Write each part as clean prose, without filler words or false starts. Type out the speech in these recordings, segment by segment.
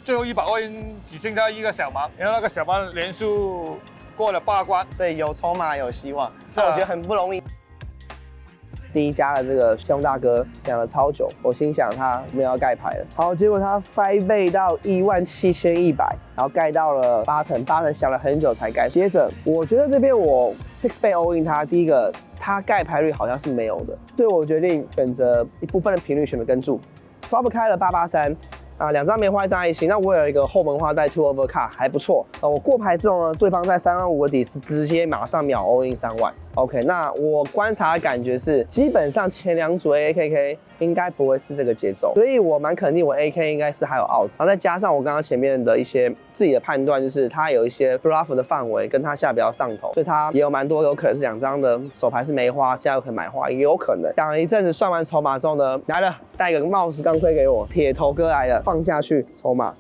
最后一把all in只剩下一个小盲，然后那个小盲连续过了8关，所以有筹码有希望，但我觉得很不容易。第一家的这个兄大哥讲了超久，我心想他没有要盖牌了。好，结果他5倍到17100，然后盖到了8层想了很久才盖。接着，我觉得这边我6倍 all in 他，第一个他盖牌率好像是没有的，所以我决定选择一部分的频率选择跟注。Flop 开了883。2张梅花，1张爱心。那我有一个后门花带 2 over card 还不错。我过牌之后呢，对方在3万5的底是直接马上秒 all in3万。OK， 那我观察的感觉是，基本上前2组 AKK 应该不会是这个节奏，所以我蛮肯定我 AK 应该是还有 out， 然后再加上我刚刚前面的一些自己的判断，就是他有一些 bluff 的范围跟他下比较上头，所以他也有蛮多有可能是2张的手牌是梅花，下有可能买花，也有可能。讲了一阵子，算完筹码之后呢，来了，带个帽子钢盔给我，铁头哥来了，放下去筹码。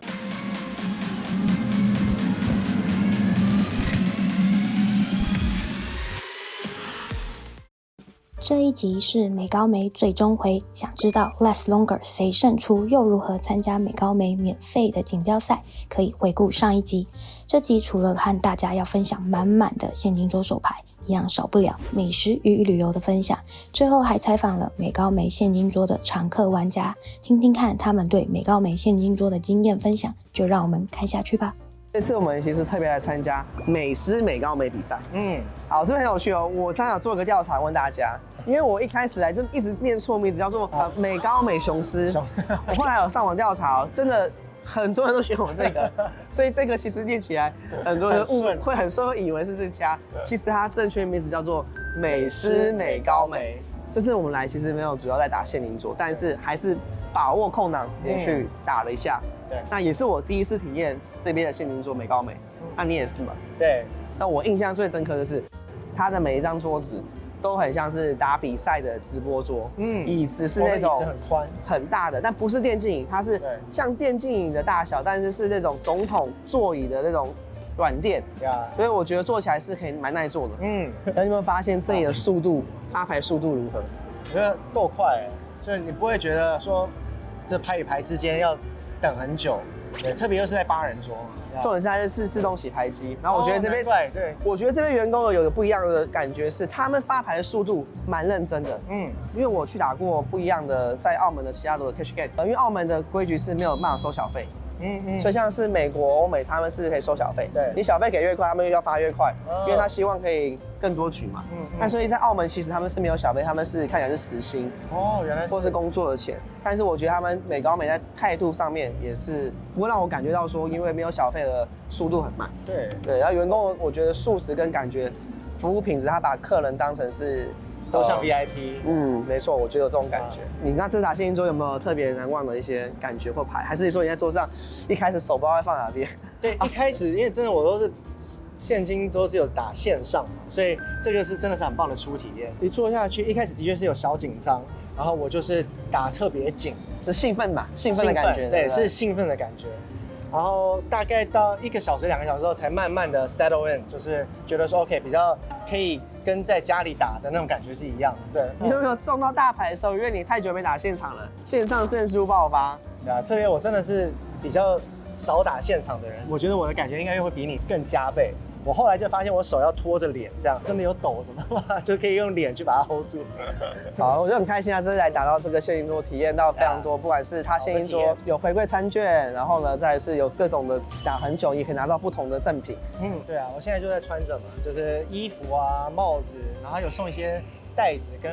这一集是美高梅最终回，想知道 Less Longer 谁胜出，又如何参加美高梅免费的锦标赛，可以回顾上一集。这集除了和大家要分享满满的现金桌手牌，一样少不了美食与旅游的分享，最后还采访了美高梅现金桌的常客玩家，听听看他们对美高梅现金桌的经验分享，就让我们看下去吧。这次我们其实特别来参加美诗美高梅比赛。好，这边很有趣哦。我刚想做一个调查问大家，因为我一开始来就一直念错名字，叫做美高梅雄狮。我后来有上网调查哦，真的很多人都选我这个，所以这个其实念起来很多人会很顺，会以为是这家，其实它正确名字叫做美诗美高梅。这次我们来其实没有主要在打现金桌，但是还是把握空档时间去打了一下。对，那也是我第一次体验这边的现金桌美高梅。那你也是吗？对。那我印象最深刻的是，它的每一张桌子都很像是打比赛的直播桌。椅子是那种椅子很宽、很大的，但不是电竞椅，它是像电竞椅的大小，但是是那种总统座椅的那种软垫。所以我觉得坐起来是可以蛮耐坐的。那你有没有发现这里的速度，发牌速度如何？我觉得够快，就是你不会觉得说这牌与牌之间要等很久，对，特别又是在8人桌。重点是它是自动洗牌机，然后我觉得这边对，我觉得这边员工有个不一样的感觉是，他们发牌的速度蛮认真的。因为我去打过不一样的在澳门的其他的 cash game， 因为澳门的规矩是没有办法收小费。所以像是美国、欧美，他们是可以收小费。对，你小费给越快，他们要发越快，因为他希望可以更多局嘛。那所以在澳门其实他们是没有小费，他们是看起来是时薪。原来是。或是工作的钱。但是我觉得他们美高梅在态度上面也是不会让我感觉到说，因为没有小费的速度很慢。对，然后员工我觉得素质跟感觉，服务品质，他把客人当成是。都像 VIP，没错，我觉得有这种感觉。你那这打现金桌有没有特别难忘的一些感觉或牌？还是说你在桌上一开始手不知道放哪边？对，一开始因为真的我都是现金都只有打线上嘛，所以这个是真的是很棒的初体验。一坐下去，一开始的确是有小紧张，然后我就是打特别紧，是兴奋嘛？兴奋的感觉，对，是兴奋的感觉。然后大概到1个小时、2个小时后，才慢慢的 settle in， 就是觉得说 OK， 比较可以跟在家里打的那种感觉是一样的。对，你有没有中到大牌的时候？因为你太久没打现场了，线上胜出爆发。特别我真的是比较少打现场的人，我觉得我的感觉应该会比你更加倍。我后来就发现我手要拖着脸，这样真的有抖什么嘛，就可以用脸去把它 hold 住。好，我就很开心啊！这次来打到这个现金桌，体验到非常多，不管是它现金桌有回馈餐券，然后呢，再来是有各种的打很久也可以拿到不同的赠品。对啊，我现在就在穿着嘛，就是衣服啊、帽子，然后有送一些袋子跟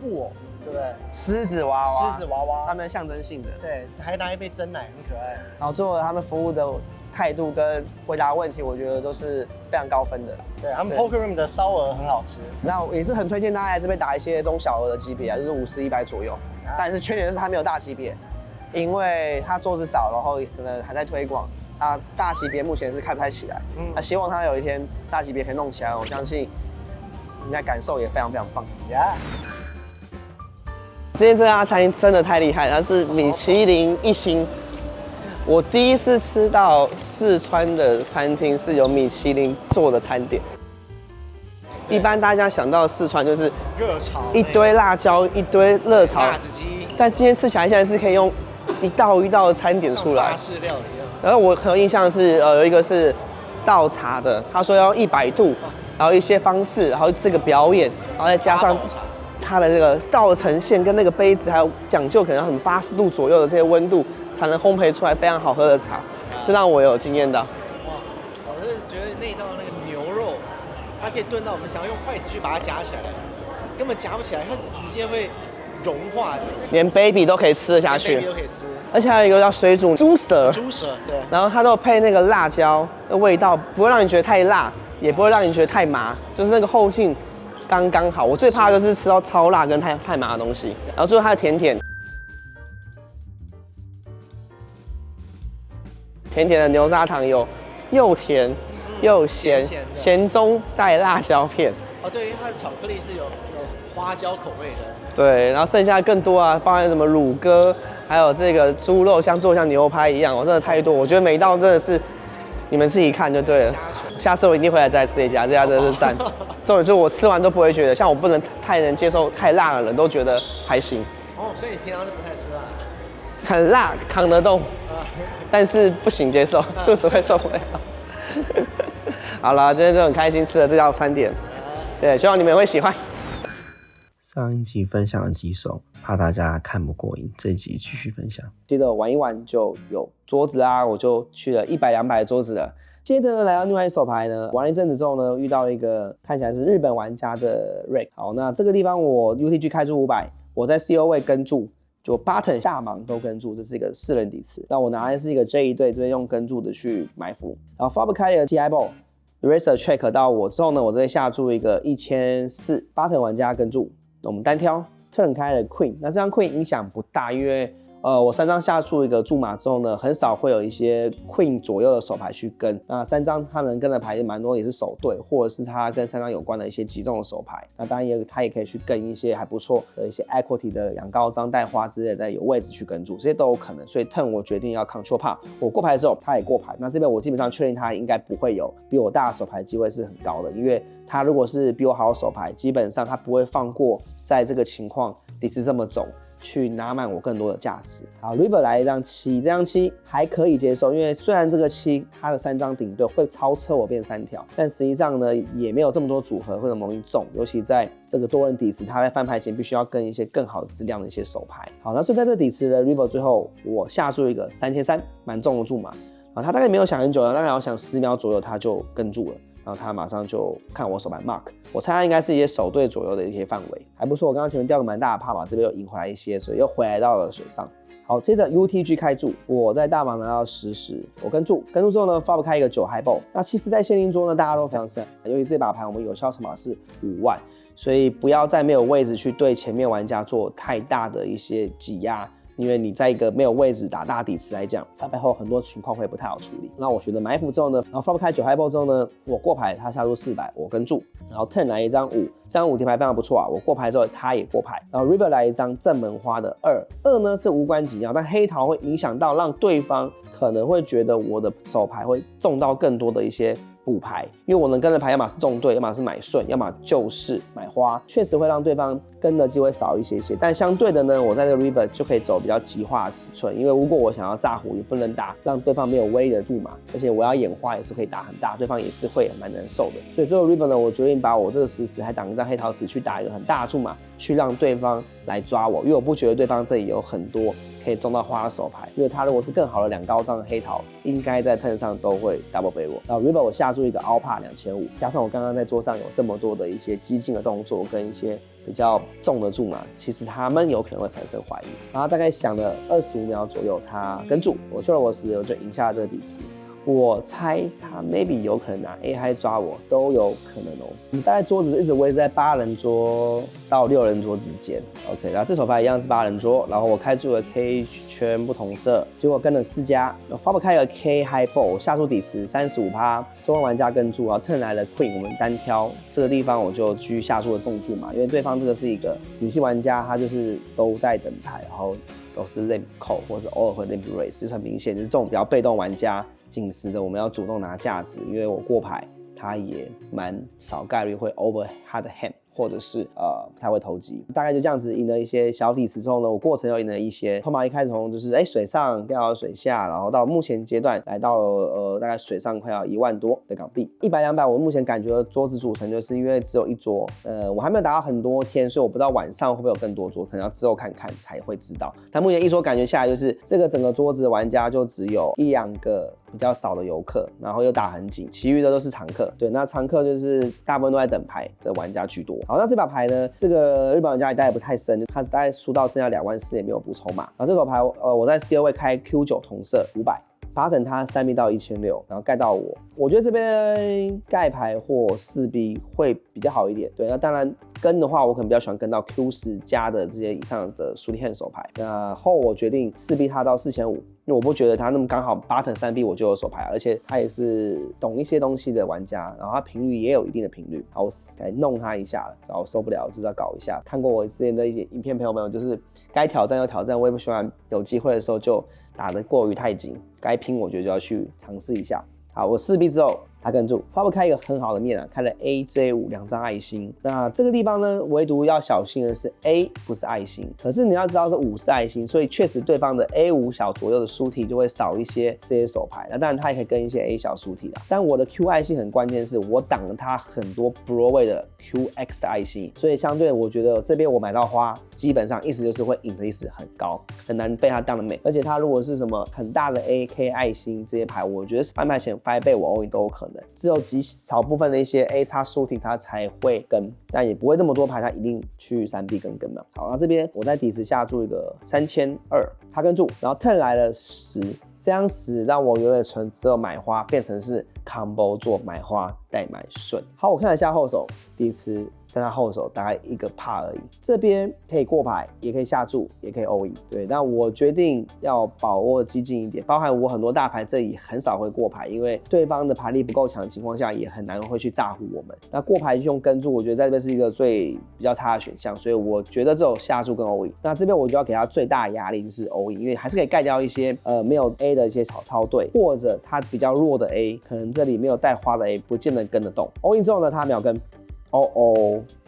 布偶，对不对？狮子娃娃，他们象征性的。对，还拿一杯真奶，很可爱。然后最后他们服务的态度跟回答问题，我觉得都是非常高分的。对，他们 Poker Room 的烧鹅很好吃。那也是很推荐大家来这边打一些中小额的级别啊，就是50、100左右。但是缺点是它没有大级别，因为它桌子少，然后可能还在推广。大级别目前是开不太起来。希望它有一天大级别可以弄起来，我相信应该感受也非常非常棒。今天这家餐厅真的太厉害，它是米其林1星。我第一次吃到四川的餐厅是有米其林做的餐点。一般大家想到四川就是热炒，一堆辣椒，一堆热炒，辣子鸡。但今天吃起来现在是可以用一道一道的餐点出来，法式料理一样。然后我很有印象是有一个是倒茶的，他说要100度，然后一些方式，然后这个表演，然后再加上它的这个倒的呈现跟那个杯子还有讲究，可能很80度左右的这些温度才能烘焙出来非常好喝的茶，这让我有惊艳到。哇，我是觉得那一道那个牛肉，它可以炖到我们想要用筷子去把它夹起来，根本夹不起来，它是直接会融化的，连 baby 都可以吃得下去， baby 都可以吃。而且还有一个叫水煮猪舌，猪舌对，然后它都配那个辣椒的味道，不会让你觉得太辣，也不会让你觉得太麻，就是那个后劲刚刚好。我最怕的就是吃到超辣跟太麻的东西。然后最后它的甜甜的牛轧糖油，又甜又咸，咸中带辣椒片。哦对，因为它的巧克力是有花椒口味的。对，然后剩下更多啊，包含什么乳鸽，还有这个猪肉，做像牛排一样，我真的太多。我觉得每一道真的是你们自己看就对了。下次我一定会来再吃一家，这家真的是赞。重点是我吃完都不会觉得，像我不能太能接受太辣的人都觉得还行。哦，所以你平常是不太吃辣？很辣扛得动，但是不行接受，肚子会受不了。好了，今天就很开心吃了这道餐点，对，希望你们会喜欢。上一集分享了几首，怕大家看不过瘾，这一集继续分享。接着玩一玩就有桌子啊，我就去了100、200的桌子了。接着来到另外一手牌呢，玩了一阵子之后呢，遇到一个看起来是日本玩家的 Rick。好，那这个地方我 UTG 开出500，我在 CO 位跟注，就 button 下盲都跟注，这是一个4人底池。那我拿的是一个 J 队，这边用跟注的去埋伏。然后 Flop 开了 TI ball。Eraser check 到我之后呢，我这边下注一个1400 button 玩家跟注。我们单挑 turn 开了 queen， 那这张 queen 影响不大，因为我3张下注一个注码之后呢，很少会有一些 queen 左右的手牌去跟。那3张他能跟的牌蛮多，也是手对，或者是他跟3张有关的一些击中的手牌。那当然他也可以去跟一些还不错的一些 equity 的养高张带花之类的，在有位置去跟住，这些都有可能。所以 turn 我决定要 control pot， 我过牌之后他也过牌。那这边我基本上确定他应该不会有比我大的手牌，机会是很高的，因为他如果是比我好的手牌，基本上他不会放过在这个情况底池这么重。去拿满我更多的价值。好 ，River 来一张7，这张7还可以接受，因为虽然这个7它的3张顶对会超车我变3条，但实际上呢也没有这么多组合会那么容易中，尤其在这个多人底池，它在翻牌前必须要跟一些更好的质量的一些手牌。好，那所以在这底池的 River 最后我下注一个3300，蛮重的注嘛。啊，他大概没有想很久了，大概要想10秒左右他就跟住了。然后他马上就看我手牌 mark， 我猜他应该是一些手对左右的一些范围，还不错。我刚刚前面掉个蛮大的帕嘛，这边又赢回来一些，所以又回来到了水上。好，接着 UTG 开注，我在大盲拿到10，我跟注之后呢 ，flop 开一个9 high ball。那其实，在限定桌呢，大家都非常深，由于这把牌我们有效筹码是5万，所以不要在没有位置去对前面玩家做太大的一些挤压。因为你在一个没有位置打大底池来讲，它背后很多情况会不太好处理。那我选择埋伏之后呢，然后 flop 开9 high ball之后呢，我过牌，他下注400，我跟注，然后 turn 来一张5，这张5底牌非常不错啊，我过牌之后他也过牌，然后 river 来一张正门花的2呢是无关紧要，但黑桃会影响到让对方可能会觉得我的手牌会中到更多的一些补牌，因为我能跟的牌要么是中对，要么是买顺，要么就是买花，确实会让对方跟的机会少一些些。但相对的呢，我在这个 river 就可以走比较极化的尺寸，因为如果我想要炸胡，也不能打让对方没有威的注码，而且我要眼花也是可以打很大，对方也是会蛮难受的。所以最后 river 呢，我决定把我这个10还挡一张黑桃10去打一个很大的注码，去让对方来抓我，因为我不觉得对方这里有很多可以中到花的手牌，因为他如果是更好的2高张的黑桃，应该在 turn 上都会 double 背我。然后 river 我下注一个 all pot 2500，加上我刚刚在桌上有这么多的一些激进的动作跟一些比较重的注码，其实他们有可能会产生怀疑。然后大概想了25秒左右，他跟注，我秀了我10，我就赢下了这个底池。我猜他 maybe 有可能拿 A 还抓我，都有可能哦。我们大概桌子一直维持在8人桌到6人桌之间。OK， 然后这手牌一样是8人桌，然后我开注了 K 圈不同色，结果跟了4家，然后 flop 开了 K high ball， 下注底池35%，中位玩家跟注，然后 turn 来了 Queen， 我们单挑这个地方我就继续下注的重注嘛，因为对方这个是一个女性玩家，她就是都在等牌，然后都是 limp call 或者是偶尔会 limp raise， 就是很明显，就是这种比较被动玩家。紧实的我们要主动拿价值，因为我过牌，他也蛮少概率会 over 他的 hand，或者是不太会投机，大概就这样子赢了一些小底池之后呢，我过程又赢了一些，筹码一开始从就是水上掉到水下，然后到目前阶段来到了大概水上快要1万多的港币，100、200，我目前感觉桌子组成就是因为只有一桌，我还没有打到很多天，所以我不知道晚上会不会有更多桌，可能要之后看看才会知道。但目前一桌感觉下来就是这个整个桌子的玩家就只有1-2个比较少的游客，然后又打很紧，其余的都是常客。对，那常客就是大部分都在等牌的玩家居多。好，那这把牌呢，这个日本玩家也大概不太深，他大概输到剩下2万4也没有补筹码。然后这手牌我在 C 位开 Q9 同色500。Button 它3B 到1600，然后盖到我觉得这边盖牌或4B 会比较好一点。对，那当然跟的话，我可能比较喜欢跟到 Q10 加的这些以上的Shooting Hand手牌。那后我决定4B 它到4500，因为我不觉得他那么刚好 Button 3B 我就有手牌，而且他也是懂一些东西的玩家，然后他频率也有一定的频率，好，我来弄他一下了，然后受不了就是要搞一下。看过我之前的一些影片，朋友们就是该挑战就挑战，我也不喜欢有机会的时候就打得过于太紧，该拼我觉得就要去尝试一下。好，我4B 之后他跟住，发布开一个很好的面啊，开了 AJ5 2张爱心。那这个地方呢，唯独要小心的是 A 不是爱心，可是你要知道是5是爱心，所以确实对方的 A5 小左右的书体就会少一些这些手牌。那当然他也可以跟一些 A 小书体啦。但我的 Q 爱心很关键，是我挡了他很多 Broadway 的 QX 爱心，所以相对我觉得这边我买到花，基本上意思就是会赢的意思很高，很难被他当的美。而且他如果是什么很大的 AK 爱心这些牌，我觉得翻牌前5倍我 all in 都有可能。只有极少部分的一些 A 叉书体它才会跟，但也不会那么多牌，它一定去3B 跟嘛。好，那这边我在底池下注一个3200，它跟注，然后 turn 来了10，这样10让我有点存只有买花变成是 combo 做买花带买顺。好，我看了一下后手底池。在他后手大概1个帕而已，这边可以过牌，也可以下注，也可以 all in。对，那我决定要把握激进一点，包含我很多大牌这里很少会过牌，因为对方的牌力不够强的情况下，也很难会去炸唬我们。那过牌用跟注，我觉得在这边是一个比较差的选项，所以我觉得只有下注跟 all in。那这边我就要给他最大的压力就是 all in， 因为还是可以盖掉一些没有 A 的一些超队，或者他比较弱的 A， 可能这里没有带花的 A 不见得跟得动。all in 之后呢，他秒跟。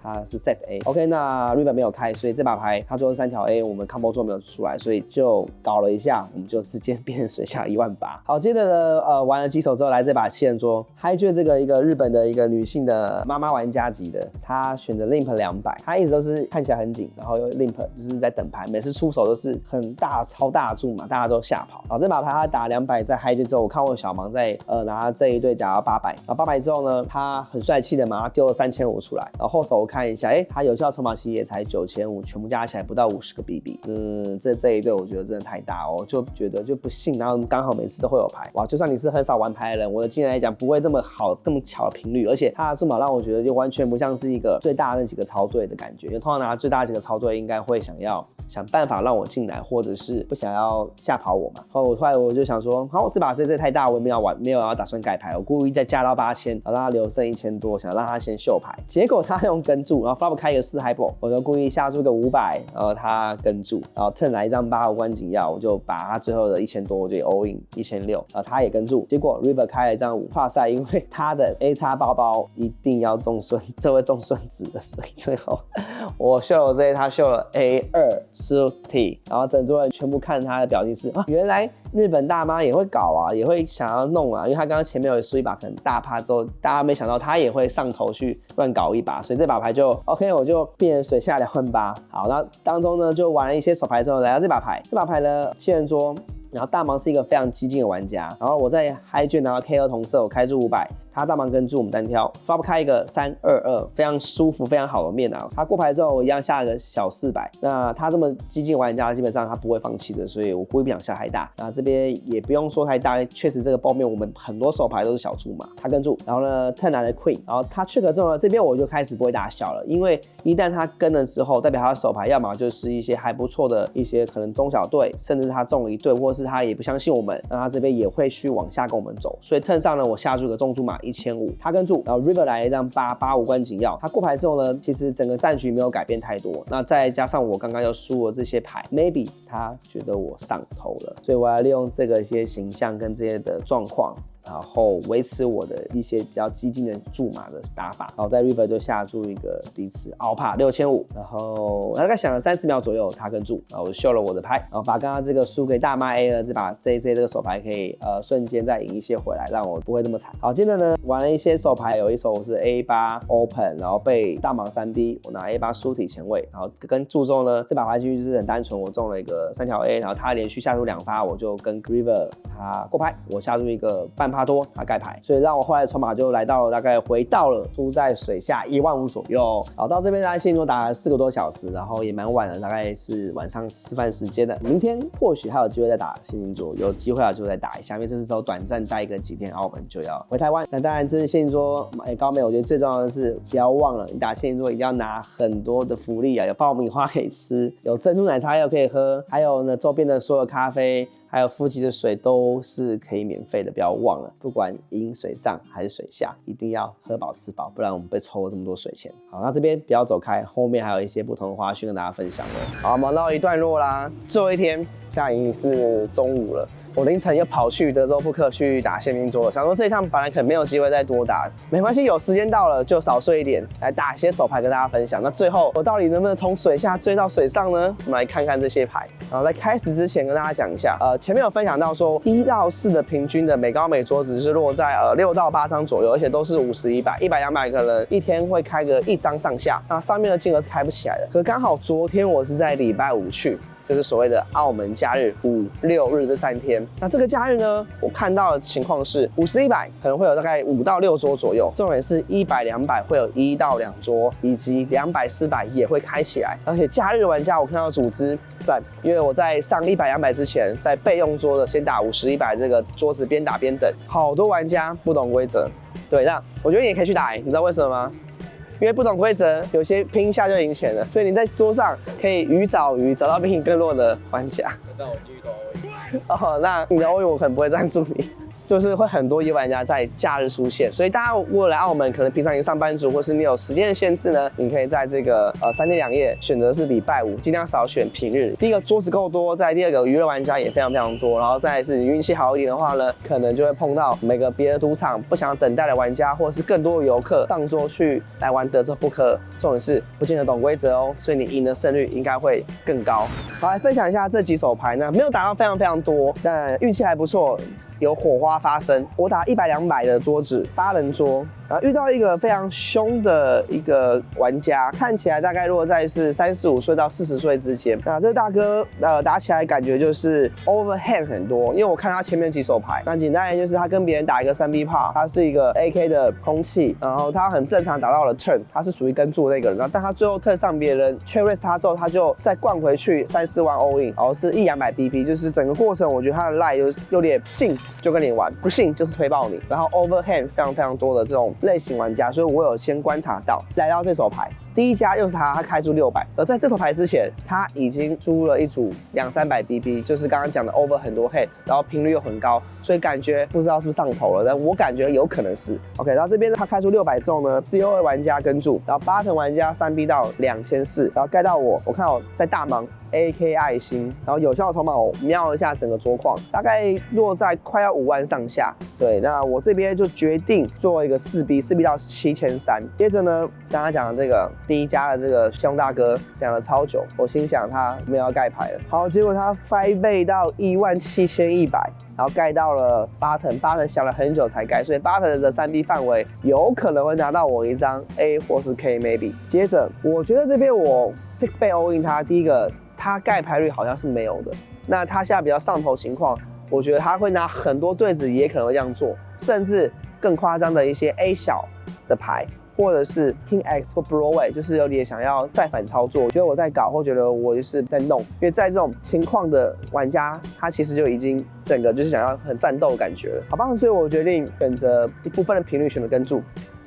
它是 set A。OK， 那 River 没有开，所以这把牌它最后3条 A， 我们 combo 做没有出来，所以就搞了一下，我们就直接变成水下18000。好，接着呢，玩了几手之后，来这把7人桌，Hi-J 这个一个日本的一个女性的妈妈玩家级的，她选择 Limp 200，她一直都是看起来很紧，然后又 Limp 就是在等牌，每次出手都是很大超大注嘛，大家都吓跑。好，这把牌她打200在 Hi-J 之后，我看我小盲在拿这一对打到800，然后800之后呢，她很帅气的马上丢了3500出来，然后后手我看一下，它有效筹码其实也才9500，全部加起来不到50个 BB。这一对我觉得真的太大哦，就觉得就不信，然后刚好每次都会有牌，哇！就算你是很少玩牌的人，我的经验来讲不会这么好这么巧的频率，而且它的注码让我觉得就完全不像是一个最大的那几个超队的感觉，因为通常拿最大的几个超队应该会想办法让我进来，或者是不想要吓跑我嘛。后来我就想说，好，这把这太大，我也没有要打算改牌，我故意再加到8000，然后让他留剩1000多，想让他先秀牌。结果他用跟注，然后 flop 开一个4 highball， 我就故意下注个500，然后他跟注，然后 turn 来一张85关紧要，我就把他最后的1000多我就 all in 1600，然后他也跟注。结果 River 开了一张5，哇塞，因为他的 A 叉包包一定要中顺，这会中顺子的，所以最后我秀了这些，他秀了 A2。T， 然后整桌人全部看他的表情是啊，原来日本大妈也会搞啊，也会想要弄啊，因为他刚刚前面有输一把可能大趴之后，大家没想到他也会上头去乱搞一把，所以这把牌就 OK， 我就变成水下28000。好，那当中呢就玩了一些手牌之后，来到这把牌呢7人桌。然后大盲是一个非常激进的玩家，然后我在 Hi-J 拿到 KO 同色，我开注500，他大盲跟注我们单挑，发不开一个322，非常舒服，非常好的面啊。他过牌之后，我一样下了个小400。那他这么激进玩家，基本上他不会放弃的，所以我故意不想下太大。那这边也不用说太大，确实这个包面我们很多手牌都是小注嘛，他跟注，然后呢 turn 来了 Queen， 然后他 check 之后呢，这边我就开始不会打小了，因为一旦他跟了之后，代表他的手牌要么就是一些还不错的一些可能中小队，甚至他中了一队，或是是他也不相信我们，那他这边也会去往下跟我们走，所以 turn 上呢，我下注一个重注码1500，他跟注，然后 river 来了一张885关紧要，他过牌之后呢，其实整个战局没有改变太多，那再加上我刚刚又输了这些牌 ，maybe 他觉得我上头了，所以我要利用这个一些形象跟这些的状况。然后维持我的一些比较激进的注码的打法，然后在 river 就下注一个第一次凹帕6500，然后大概想了30秒左右，他跟注，然后我就秀了我的牌，然后把刚刚这个输给大妈 A 呢，把这个手牌可以瞬间再赢一些回来，让我不会这么惨。好，接着呢玩了一些手牌，有一手我是 A8 open， 然后被大盲3B， 我拿 A8 输体前卫，然后跟注中呢这把牌其实就是很单纯，我中了一个3条 A， 然后他连续下注2发，我就跟 river 他过牌，我下注一个半趴多，他盖牌，所以让我后来的筹码就来到了大概回到了出在水下15000左右。然后到这边大概现在打了4个多小时，然后也蛮晚了，大概是晚上吃饭时间的。明天或许还有机会再打仙境桌，有机会就再打一下，因为这是只有短暂待个几天，澳门就要回台湾。那当然，这是仙境桌高美，我觉得最重要的是不要忘了，你打仙境桌一定要拿很多的福利啊，有爆米花可以吃，有珍珠奶茶又可以喝，还有呢周边的所有咖啡。还有附近的水都是可以免费的，不要忘了，不管饮水上还是水下，一定要喝饱吃饱，不然我们被抽了这么多水钱。好，那这边不要走开，后面还有一些不同的花絮跟大家分享的。好，忙到一段落啦，最后一天，现在已经是中午了。我凌晨又跑去德州扑克去打仙境桌，想说这一趟本来可能没有机会再多打，没关系，有时间到了就少睡一点，来打一些手牌跟大家分享。那最后我到底能不能从水下追到水上呢？我们来看看这些牌。然后在开始之前跟大家讲一下，前面有分享到说1到4的平均的美高美桌子是落在6到8张左右，而且都是50、100、100、200，可能一天会开个1张上下，那上面的金额是开不起来的。可刚好昨天我是在礼拜5去。就是所谓的澳门假日5、6日这3天。那这个假日呢，我看到的情况是50、100可能会有大概5到6桌左右，重点是100、200会有1到2桌，以及200、400也会开起来。而且假日玩家我看到组织赞，因为我在上100、200之前，在备用桌的先打50、100这个桌子边打边等，好多玩家不懂规则。对，那我觉得你也可以去打，你知道为什么吗？因为不懂规则，有些拼一下就赢钱了，所以你在桌上可以鱼找鱼，找到比你更弱的玩家。那我继续投而已。哦，那你的欧元我可能不会赞助你。就是会很多野玩家在假日出现，所以大家如果来澳门，可能平常已经上班族，或是你有时间的限制呢，你可以在这个3天2夜选择是礼拜5，尽量少选平日。第一个桌子够多，再第二个娱乐玩家也非常非常多，然后再来是你运气好一点的话呢，可能就会碰到每个别的赌场不想等待的玩家，或者是更多的游客上桌去来玩德州扑克，重点是不见得懂规则哦，所以你赢的胜率应该会更高。好，来分享一下这几手牌呢，没有打到非常非常多，但运气还不错。有火花发生，我打100、200的桌子，8人桌，然后遇到一个非常凶的一个玩家，看起来大概落在是35岁到40岁之间。那这大哥打起来感觉就是 overhand 很多，因为我看他前面几手牌，那简单来就是他跟别人打一个3B pot， 他是一个 AK 的空气，然后他很正常打到了 turn， 他是属于跟注的那个人，然后但他最后 turn 上别人 check raise 他之后，他就再灌回去3、4万 all in， 然后是100-200 BP， 就是整个过程我觉得他的 lie 有点信就跟你玩，不信就是推爆你，然后 overhand 非常非常多的这种类型玩家，所以我有先观察到，来到这手牌。第一家又是他开出600，而在这手牌之前，他已经出了一组200-300 BP， 就是刚刚讲的 over 很多 head， 然后频率又很高，所以感觉不知道是不是上头了，但我感觉有可能是。OK， 然后这边他开出600之后呢 ，COA 玩家跟注，然后8成玩家3B 到2400，然后盖到我看我在大盲 AK 爱心，然后有效筹码我瞄了一下整个桌况，大概落在快要5万上下。对，那我这边就决定做一个4B 到7300。接着呢，刚刚讲的这个第一家的这个凶大哥讲了超久，我心想他没有要盖牌了。好，结果他5倍到17100。然后盖到了8成想了很久才盖，所以8成的3B 范围有可能会拿到我一张 A 或是 K maybe。接着我觉得这边我6倍 all in 他，第一个他盖牌率好像是没有的，那他现在比较上头情况，我觉得他会拿很多对子也可能会这样做，甚至更夸张的一些 A 小的牌。或者是 King X 或 Broadway， 就是有点想要再反操作，我觉得我在搞，或觉得我就是在弄，因为在这种情况的玩家，他其实就已经整个就是想要很战斗的感觉了，好吧？所以我决定选择一部分的频率选择跟注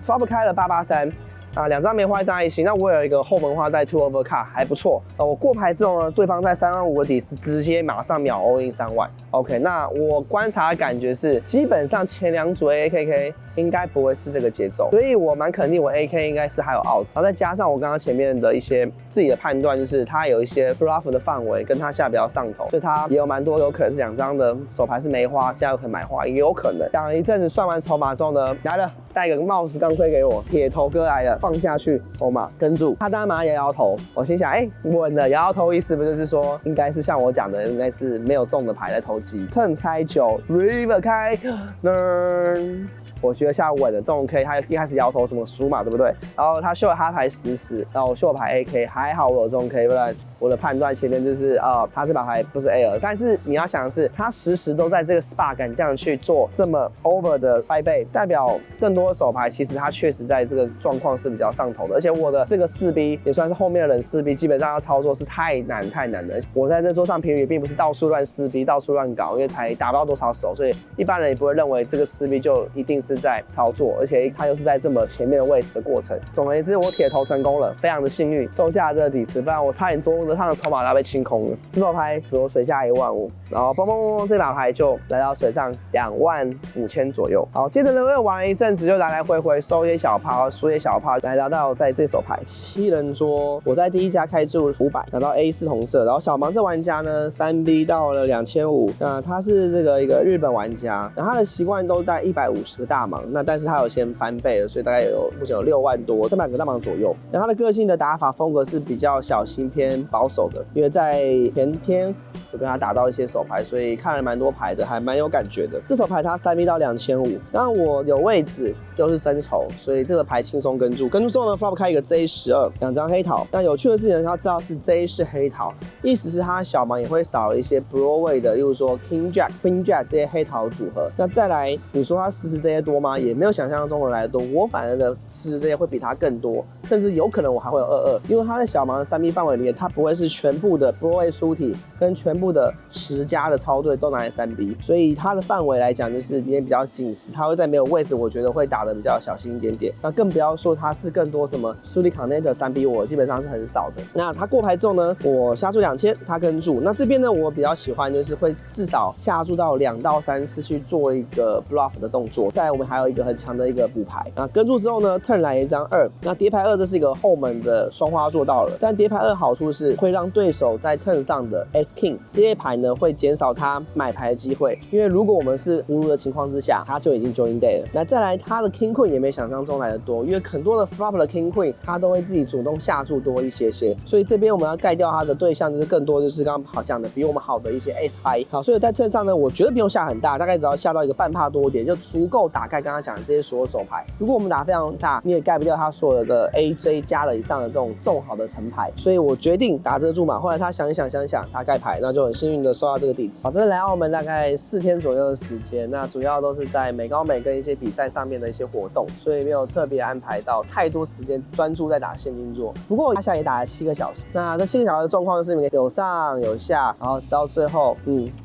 ，flop 开了883，啊，2张梅花，1张爱心。那我有一个后门花带 2 over 卡，还不错。我过牌之后呢，对方在3万5的底是直接马上秒 all in 3万。OK， 那我观察的感觉是，基本上前2组 AKK 应该不会是这个节奏，所以我蛮肯定我 AK 应该是还有 outs， 然后再加上我刚刚前面的一些自己的判断，就是它有一些 bluff 的范围跟它下比较上头，所以它也有蛮多有可能是2张的手牌是梅花，现在有可能买花，也有可能。讲了一阵子算完筹码之后呢，来了，带个冒失钢盔给我，铁头哥来了，放下去筹码跟住，他当然马上摇摇头，我心想，稳了，摇摇头意思不就是说应该是像我讲的，应该是没有中的牌在投机 ，turn 开9 river 开 turn。我觉得下稳了，中 K， 他一开始摇头什么输嘛，对不对？然后他秀了哈牌10，然后我秀牌 AK， 还好我有中 K， 不然我的判断前面就是他这把牌不是 A 但是你要想的是，他时都在这个 SPA 敢这样去做这么 over 的5倍，代表更多的手牌其实他确实在这个状况是比较上头的，而且我的这个4B 也算是后面的人4B，基本上要操作是太难了。我在这桌上评语并不是到处乱4B，到处乱搞，因为才打不到多少手，所以一般人也不会认为这个4B 就一定是在操作，而且他又是在这么前面的位置的过程。总而言之，我铁头成功了，非常的幸运，收下这个底池，不然我差点桌上的筹码都被清空了。这手牌只有水下1万5，然后嘣嘣嘣，这把牌就来到水上2万5千左右。好，接着呢，又玩了一阵子，就来来回回收一些小炮，输一些小炮，来聊到在这手牌7人桌，我在第一家开注500，拿到 A 是红色，然后小盲这玩家呢3B 到了2500，那他是一个日本玩家，那他的习惯都带150个大盲，那但是他有先翻倍了，所以大概目前有6万多300个大盲左右。然后他的个性的打法风格是比较小心偏保守的，因为在前天有跟他打到一些手牌，所以看了蛮多牌的，还蛮有感觉的。这手牌他3B 到2500，然后我有位置又是深筹，所以这个牌轻松跟住。跟住之后呢 ，flop 开一个 J12，2张黑桃。那有趣的事情要知道是 J 是黑桃，意思是他小盲也会少了一些 Broadway 的，例如说 King Jack、Queen Jack 这些黑桃组合。那再来，你说他实这些多吗？也没有想象中的来的多，我反而的吃这些会比他更多，甚至有可能我还会有22，因为他在小盲的3B 范围里面，他不会是全部的 Broadway 输体跟全部的10家的超队都拿来3B， 所以他的范围来讲就是也比较紧实，他会在没有位置，我觉得会打得比较小心一点点。那更不要说他是更多什么 Sully Connect 3B， 我基本上是很少的。那他过牌之后呢，我下注2000，他跟注。那这边呢，我比较喜欢就是会至少下注到2到3次去做一个 bluff 的动作。再来我们还有一个很强的一个补牌。那跟注之后呢 ，turn 来一张2，那叠牌2这是一个后门的双花做到了，但叠牌2好处是会让对手在 turn 上的 S King 这些牌呢会减少他买牌的机会，因为如果我们是无如的情况之下，他就已经 join day 了。那再来他的 King Queen 也没想象中来的多，因为很多的 flop 的 King Queen 他都会自己主动下注多一些，所以这边我们要盖掉他的对象就是更多就是刚刚好讲的比我们好的一些 Ace High。好，所以在 turn 上呢，我觉得不用下很大，大概只要下到一个半帕多点，就足够打盖刚刚讲的这些所有手牌。如果我们打非常大，你也盖不掉他所有的 AJ 加了以上的这种重好的成牌，所以我决定打这个注码。后来他想一想，他盖牌，那就很幸运的收到这个底池。好，这是来澳门大概4天左右的时间，那主要都是在美高美跟一些比赛上面的一些活动，所以没有特别安排到太多时间专注在打现金桌。不过我下也打了7个小时，那这7个小时的状况就是有上有下，然后直到最后，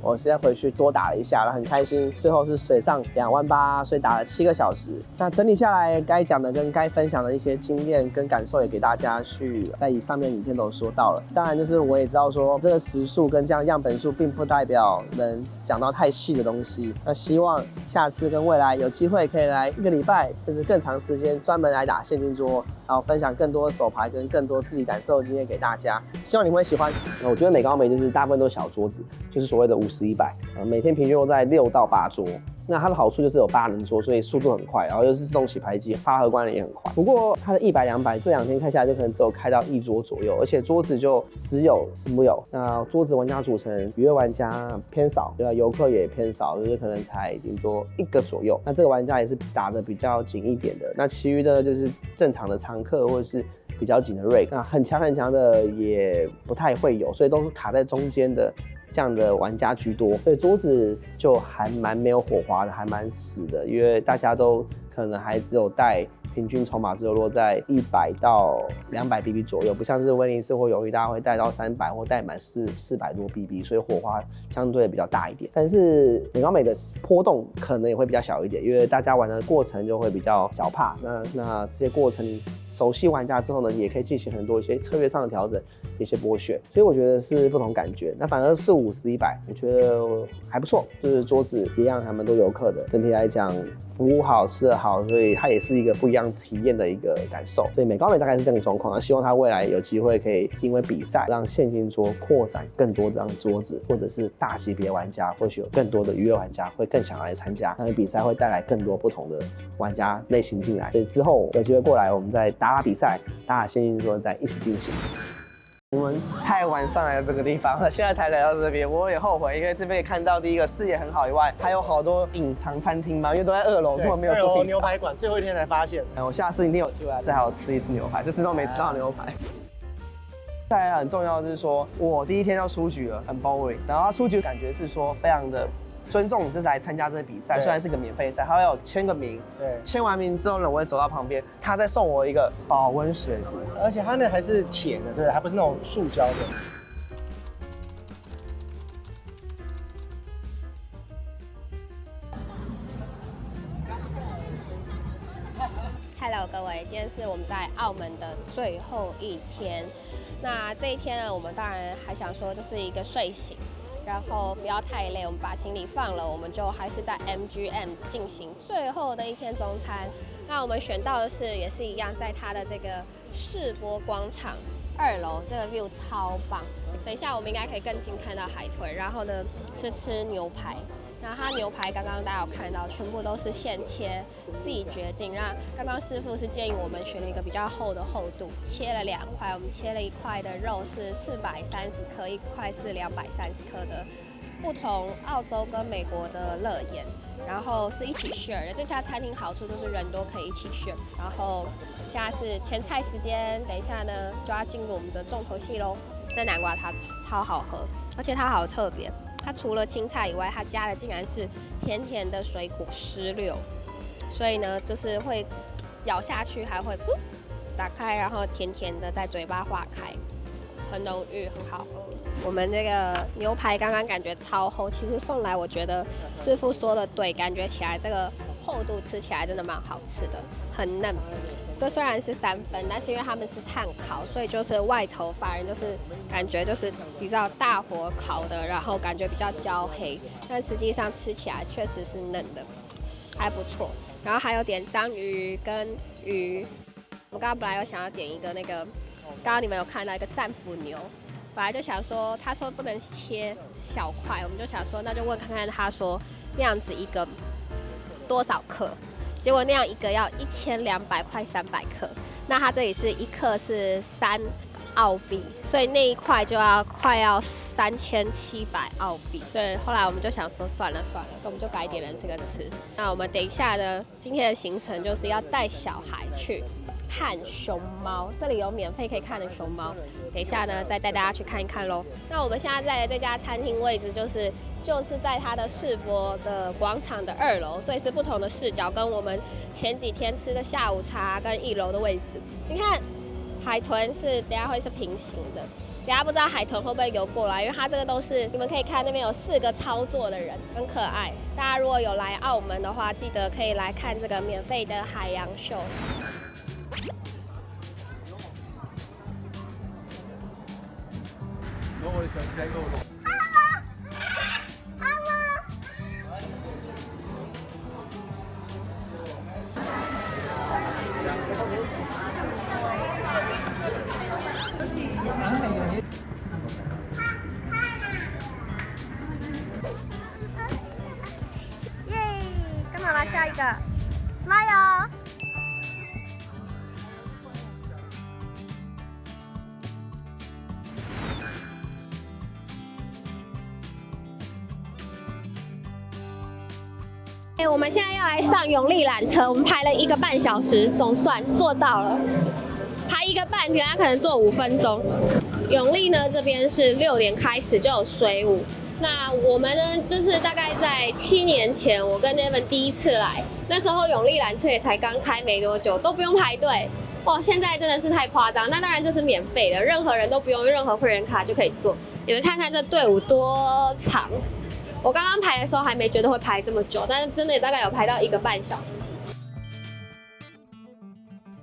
我现在回去多打了一下了，很开心。最后是水上2万8，所以打了7个小时。那整理下来，该讲的跟该分享的一些经验跟感受也给大家去在上面影片都有说到了。当然就是我也知道说这个时数跟这样样本数并不代表能讲到太细的东西。那希望下次跟未来有机会可以来1个礼拜甚至更长时间专门来打现金桌，然后分享更多的手牌跟更多自己感受的经验给大家，希望你们会喜欢。我觉得美高美就是大部分都是小桌子，就是所谓的50、100，每天平均落在6到8桌。那它的好处就是有8人桌，所以速度很快，然后又是自动洗牌机，发荷关也很快。不过它的100、200这2天开下来就可能只有开到1桌左右，而且桌子就时有时没有。那桌子玩家组成愉悦玩家偏少，对吧？游客也偏少，就是可能才顶多1个左右。那这个玩家也是打得比较紧一点的。那其余的就是正常的常客或者是比较紧的 rake， 那很强的也不太会有，所以都是卡在中间的。这样的玩家居多，所以桌子就还蛮没有火花的，还蛮死的，因为大家都可能还只有带平均筹码只有落在100到200 BB 左右，不像是威尼斯或友谊大家会带到300或带满400多 BB， 所以火花相对比较大一点。但是美高美的波动可能也会比较小一点，因为大家玩的过程就会比较小怕。那这些过程熟悉玩家之后呢，也可以进行很多一些策略上的调整，一些剥削，所以我觉得是不同感觉。那反而是50、100，我觉得还不错，就是桌子一样，他们都游客的，整体来讲服务好，吃得好，所以它也是一个不一样体验的一个感受。所以美高美大概是这样的状况，希望它未来有机会可以因为比赛让现金桌扩展更多这样的桌子，或者是大级别玩家，或许有更多的娱乐玩家会更想要来参加，那比赛会带来更多不同的玩家类型进来。所以之后有机会过来，我们再打比赛，打现金桌再一起进行。我们太晚上来这个地方了，现在才来到这边，我也后悔，因为这边看到第一个视野很好以外，还有好多隐藏餐厅嘛，因为都在2楼，根本没有说牛排馆，最后一天才发现。我下次一定有机会再好好吃一次牛排，这次都没吃到牛排。再来很重要的就是说，我第一天要出局了，很 boring， 然后出局感觉是说非常的尊重你这次来参加这个比赛，虽然是个免费赛，还要签个名。对，签完名之后呢，我会走到旁边，他再送我一个保温水壶，而且它那还是铁的，对，还不是那种塑胶的。Hello， 各位，今天是我们在澳门的最后一天。那这一天呢，我们当然还想说，就是一个睡醒。然后不要太累，我们把行李放了，我们就还是在 MGM 进行最后的一天中餐。那我们选到的是也是一样，在它的这个世博广场2楼，这个 view 超棒。等一下我们应该可以更近看到海豚，然后呢是吃牛排。那它牛排刚刚大家有看到，全部都是现切，自己决定。那刚刚师傅是建议我们选了一个比较厚的厚度，切了2块，我们切了1块的肉是430克，1块是230克的，不同澳洲跟美国的乐宴，然后是一起 share 的。这家餐厅好处就是人多可以一起 share。然后现在是前菜时间，等一下呢就要进入我们的重头戏喽。这南瓜它超好喝，而且它好特别。它除了青菜以外，它加的竟然是甜甜的水果石榴，所以呢，就是会咬下去还会打开，然后甜甜的在嘴巴化开，很浓郁，很好喝。我们这个牛排刚刚感觉超厚，其实送来我觉得师傅说的对，感觉起来这个厚度吃起来真的蛮好吃的，很嫩。这虽然是3分，但是因为他们是炭烤，所以就是外头反而就是感觉就是比较大火烤的，然后感觉比较焦黑，但实际上吃起来确实是嫩的，还不错。然后还有点章鱼跟鱼，我刚刚本来有想要点一个那个，刚刚你们有看到一个战斧牛，本来就想说他说不能切小块，我们就想说那就问看看他说那样子一个多少克。结果那样一个要1200块300克，那它这里是1克是3澳币，所以那一块就要快要3700澳币。对，后来我们就想说算了，所以我们就改点了这个吃。那我们等一下呢，今天的行程就是要带小孩去看熊猫，这里有免费可以看的熊猫。等一下呢，再带大家去看一看咯。那我们现在在的这家餐厅位置就是在它的世博的广场的2楼，所以是不同的视角，跟我们前几天吃的下午茶跟1楼的位置。你看，海豚是等一下会是平行的，等一下不知道海豚会不会游过来，因为它这个都是你们可以看那边有4个操作的人，很可爱。大家如果有来澳门的话，记得可以来看这个免费的海洋秀。然后我哋上次喺嗰度錄。耶，跟妈妈下一个，smile。我们现在要来上永利缆车，我们排了1个半小时，总算做到了。排1个半，大家可能坐5分钟。永利呢这边是6点开始就有水舞，那我们呢，就是大概在7年前，我跟 Nevin 第一次来，那时候永利缆车也才刚开没多久，都不用排队。哇，现在真的是太夸张。那当然这是免费的，任何人都不用任何会员卡就可以坐。你们看看这队伍多长，我刚刚排的时候还没觉得会排这么久，但是真的大概有排到1个半小时。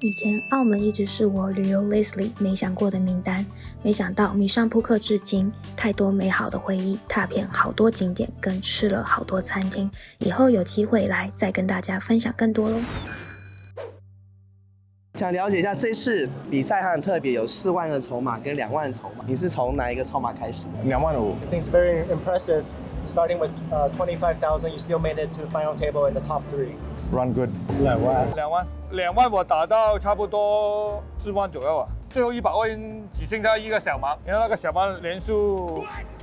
以前澳门一直是我旅游 list 里没想过的名单，没想到迷上扑克至今，太多美好的回忆，踏遍好多景点，跟吃了好多餐厅。以后有机会来再跟大家分享更多咯。想了解一下这次比赛它很特别，有4万的筹码跟2万的筹码，你是从哪一个筹码开始的？2万5 I think it's very impressive. Starting with 25,000, you still made it to the final table in the top 3. Run good. 2万我打到差不多4万左右啊。最后100万只剩下一个小盲，然后那个小盲连续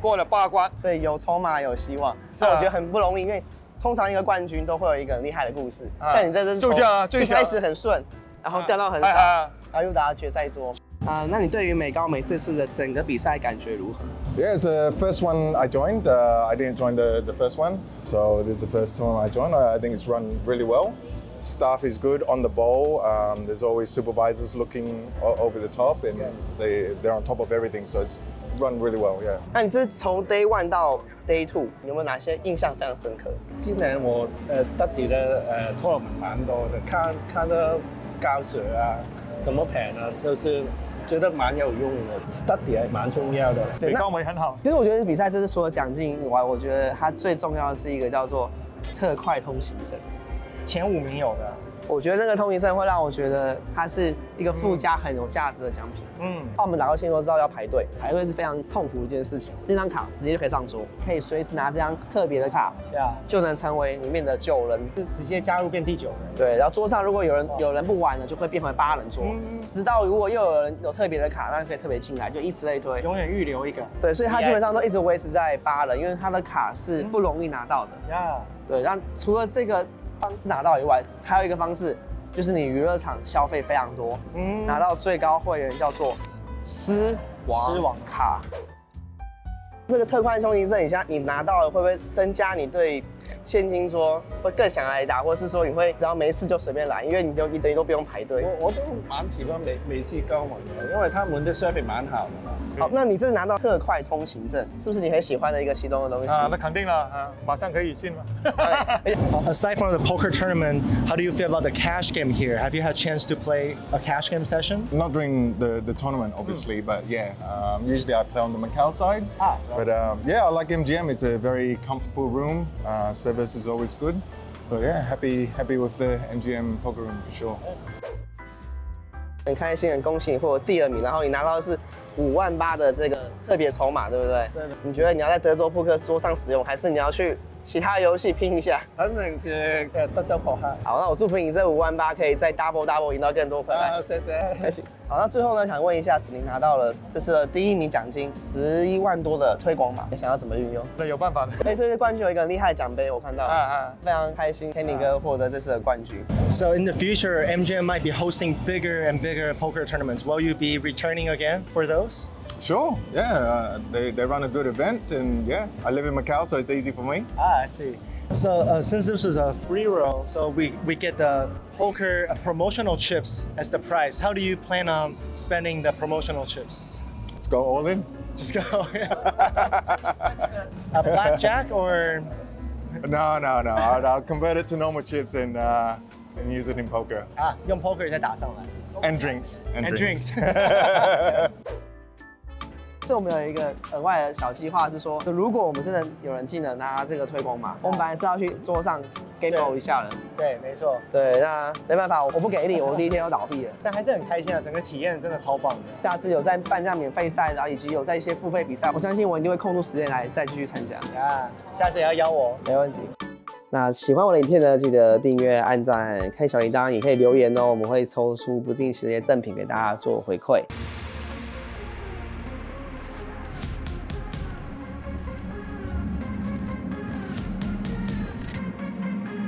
过了8关，所以有筹码有希望。但我觉得很不容易，因为通常一个冠军都会有一个很厉害的故事，像你这是从一开始很顺，然后掉到很少，然后又打到决赛桌。那你对于美高美这次的整个比赛感觉如何？ Yeah, it's the first one I joined. I didn't join the first one, so this is the first tournament I joined. I think it's run really well. Staff is good on the ball. There's always supervisors looking over the top, and they're on top of everything. So it's run really well. Yeah. 那你这是从 Day 1到 Day 2，有没有哪些印象非常深刻？今年我study 的tournament 蛮多的，看到教学啊，怎么评啊，就是觉得蛮有用的 ，study 还蛮重要的。美高美很好。其实我觉得比赛这次除了奖金以外，我觉得它最重要的是一个叫做特快通行证，前5名有的。我觉得那个通行证会让我觉得它是一个附加很有价值的奖品。澳门打过线都知道要排队，排队是非常痛苦的一件事情。那张卡直接就可以上桌，可以随时拿这张特别的卡，就能成为里面的9人，是直接加入变第9人。对，然后桌上如果有人不玩了，就会变回8人桌。直到如果又有人有特别的卡，那可以特别进来，就以此类推，永远预留一个。对，所以它基本上都一直维持在8人，因为它的卡是不容易拿到的。对，然后除了这个方式拿到以外，还有一个方式，就是你娱乐场消费非常多，拿到最高会员叫做狮王卡。这个特快通行证，你拿到了，会不会增加你对现金桌会更想来打，或是说你会只要没事就随便来，因为你等于都不用排队。我都蛮喜欢美式高门的，因为他们的 service 蛮好的嘛。好，那你这是拿到特快通行证，是不是你很喜欢的一个其中的东西？那肯定了，马上可以进了。Aside from the poker tournament, how do you feel about the cash game here? Have you had a chance to play a cash game session? Not during the tournament, obviously, but yeah, usually I play on the Macau side. But yeah, I like MGM. It's a very comfortable room. Service is always good. So yeah, happy with the MGM poker room for sure. 很开心，很恭喜你获得第2名，然后你拿到的是5万8的这个特别筹码，对不对？对。你觉得你要在德州扑克桌上使用，还是你要去其他游戏拼一下？反正是德州扑克。好，那我祝福你这5万8可以再 double 赢到更多回来。谢谢。开心。好，那最后呢，想问一下，你拿到了这次的第1名奖金11万多的推广码，你想要怎么运用？那有办法的。这次冠军有一个很厉害的奖杯，我看到，非常开心 ，Kenny 哥获得这次的冠军。So in the future, MGM might be hosting bigger and bigger poker tournaments. Will you be returning again for those? Sure, yeah. They run a good event, and yeah, I live in Macau, so it's easy for me. I see. So since this is a free roll, so we get the poker promotional chips as the prize. How do you plan on spending the promotional chips? Let's go all in. Just go. A blackjack or? No. I'll convert it to normal chips and use it in poker. 用 poker 再打上来。And drinks. And drinks. 这我们有一个额外的小计划，是说，如果我们真的有人进了拿这个推广码，我们本来是要去桌上 gamble 一下的。对，没错。对，那没办法，我不给力，我第1天就倒闭了。但还是很开心啊，整个体验真的超棒的。下次有在办这样免费赛，然后以及有在一些付费比赛，我相信我一定会空出时间来再继续参加。下次也要邀我。没问题。那喜欢我的影片呢，记得订阅、按赞、开小铃铛，也可以留言哦，我们会抽出不定时的赠品给大家做回馈。